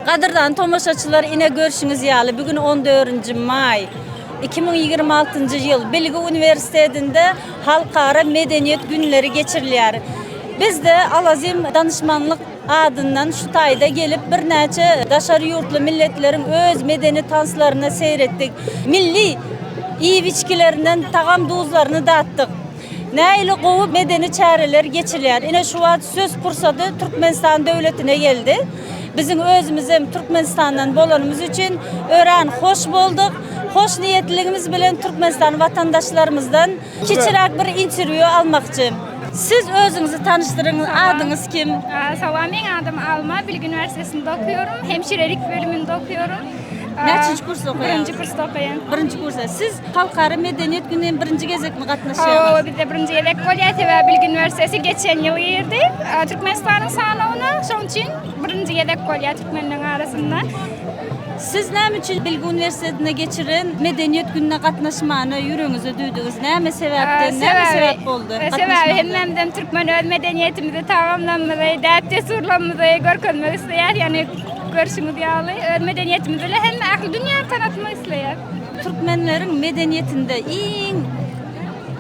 Qadırdan tomoşaçılar ine görüşünüz ýaly. Bugün 14 may 2026 yıl Bilgi Üniversitesi'nde Halkara Medeniyet Günleri geçirilýär. Biz de Alazim Danışmanlık adından şu tayda gelip bir neçe daşary ýurtly milletlerin öz medeni tanslarına seyrettik. Milli iyi içkilerinden tagam duzlarını dağıttık. Näyle gowy medeni çäreler geçirilýär. Ine şu wagt söz pursaty Türkmenistan döwletine geldi. Bizim özümüz hem Türkmenistan'dan bolanımız için öğren hoş bulduk. Hoş niyetliğimiz bilen Türkmenistan vatandaşlarımızdan kiçirak bir interview almakçı. Siz özünüzü tanıştırın, adınız kim? Salam, men adım Alma, Bilgi Üniversitesi'nde okuyorum. Hemşirelik bölümünde okuyorum. Neçinci kurs okuyan? Birinci kursta okuyan. Birinci kursa. Siz Halkara Medeniyet Günü'nün birinci gezek mi katnaşıyorsunuz? Biz de birinci yedek Kolyatı ve Bilgi Üniversitesi geçen yıl girdi. Türkmenistan'ın sağlığına, şunun için birinci yedek Kolyatı Türkmenlerin arasında. Siz näme üçin Bilgi Üniversitesi'ne geçiren Medeniyet Günü'ne katnaşmany ýüregiňizde duýduňuz? Näme sebäpden, näme sebäp boldy? Sebäbi hemmemden Türkmen öz medeniyetimizi tamamlanmaly, däpde surlanmaly, görkezmek isleýär, ýani görüşüňiz ýaly, öz medeniyetimizi hem ähli dünýä tanatmak isleýär. Türkmenlerin medeniyetinde iň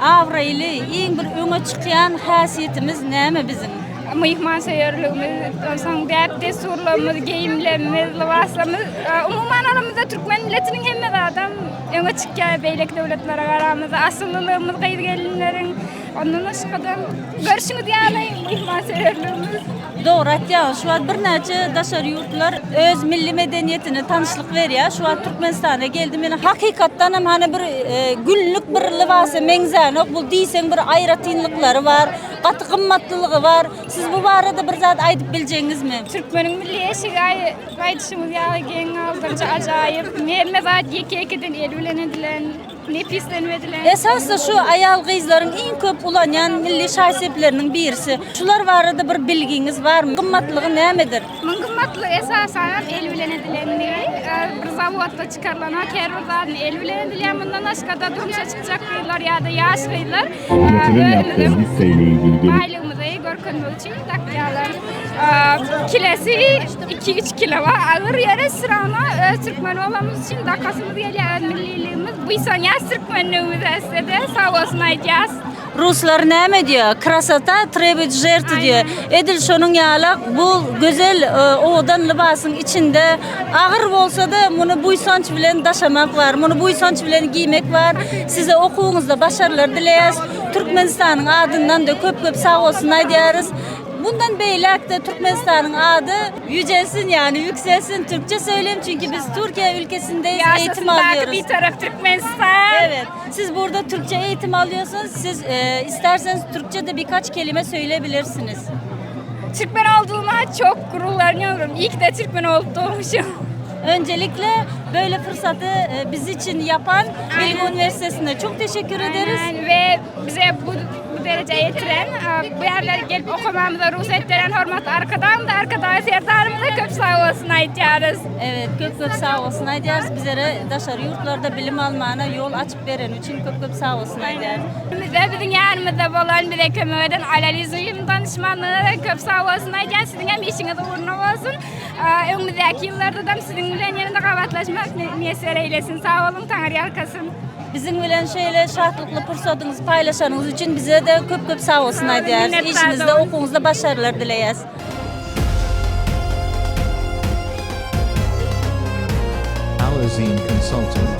awraýly, iň bir öňe çykýan häsiýetimiz näme bizim? Mihmanseverligimiz, soň däpde surlarymyz, geyimlerimiz, libaslarymyz, umuman aramyzda Türkmen milletiniň hemme adam öňe çykýan beýlek döwletlere garamyz, asyllylygymyz, gyýdygelinleriň ondan aşgadan görüşüňiz ýaly mihmanseverligimiz. Doğru ya, şu an bir neçe daşary ýurtlar öz milli medeniyetine tanışlık berýär. Şu an Türkmenistan'a geldim. Yani hakikattan hem hani bir günlük bir libasy meňzänok, bu diýseň bir aýratynlyklary var, gaty gymmatlylygy var. Siz bu barada bir zat aýdyp biljeňizmi? Türkmeniň milli eşigi aýdyşymyz ýaly geň aldyrjy ajaýyp, hemme zat ýeke-ýekeden elbilenedilen, nefislenmedilen. Esasda şu ayal gyzlaryň iň köp ulanýan milli şahsiýetleriniň birisi. Şular barada bir bilgiňiz barmy? Gymmatlygy nämedir? Gymmatlygy esasen elbilenedilenligi, bir zawodda çykarılan kerwazatny elbilenedilen, bundan aşgada durmuşa çykjak gyzlar ýa-da ýaş gyzlar. Yatırım yaptığım hisseyle ilgili Aylığımızı görkezmek için takyalar. Kilesi 2-3 kilo var. Ağır yere sırana Türkmen olmamız için dakasımız geliyor. Milliliğimiz bu insan yaz Türkmenliğimiz esede sağ olsun ayacağız. Ruslar näme diýär? Krasota trebet jerti diýär. Edil şonuň ýaly bu gözel odan libasyň içinde agyr bolsa da muny buýsanç bilen daşamak var, muny buýsanç bilen giýmek var. Size okuwuňyzda başarılar dileýäs. Türkmenistanyň adyndan da köp sağ olsun aýdýarys. Bundan beýlek de Türkmenistanyň ady yücelsin, yani yükselsin. Türkçe söyleyeyim çünkü biz Türkiye ülkesindeyiz, eğitim alıyoruz. Bir taraf Türkmenistan. Evet. Siz burada Türkçe eğitim alıyorsunuz. Siz isterseniz Türkçe'de birkaç kelime söyleyebilirsiniz. Türkmen olduğuma çok gururlanıyorum. İyi ki de Türkmen olup doğmuşum. Öncelikle böyle fırsatı biz için yapan Bilgi Üniversitesi'ne çok teşekkür ederiz. Ve bize bu dereceye getiren, bu yerlere gelip okumamıza ruhsat veren hormat arkadaş yerdarımıza köp sağ olsun aýdýarys. Evet, köp sağ olsun aýdýarys. Bizlere daşary ýurtlarda bilim almana yol açıp beren için köp sağ olsun aýdýarys. Bizim ýanymyzda bolan bize kömek eden Alaliz Uyum danışmanlygyna köp sağ olsun aýdýar. Siziň hem işiňiz uğurlu bolsun. Öňümüzdäki ýyllarda da siziň bilen ýanynda gawatlaşmak näser eýlesin. Sağ olun, taňar ýarkasyn. Bizim bilen şöyle şartlıklı fırsatınızı paylaşanınız için bize de köp sağ olsun aýdýarys. İşinizde, okuwuňuzda başarılar dileýäs. Alazim Consulting.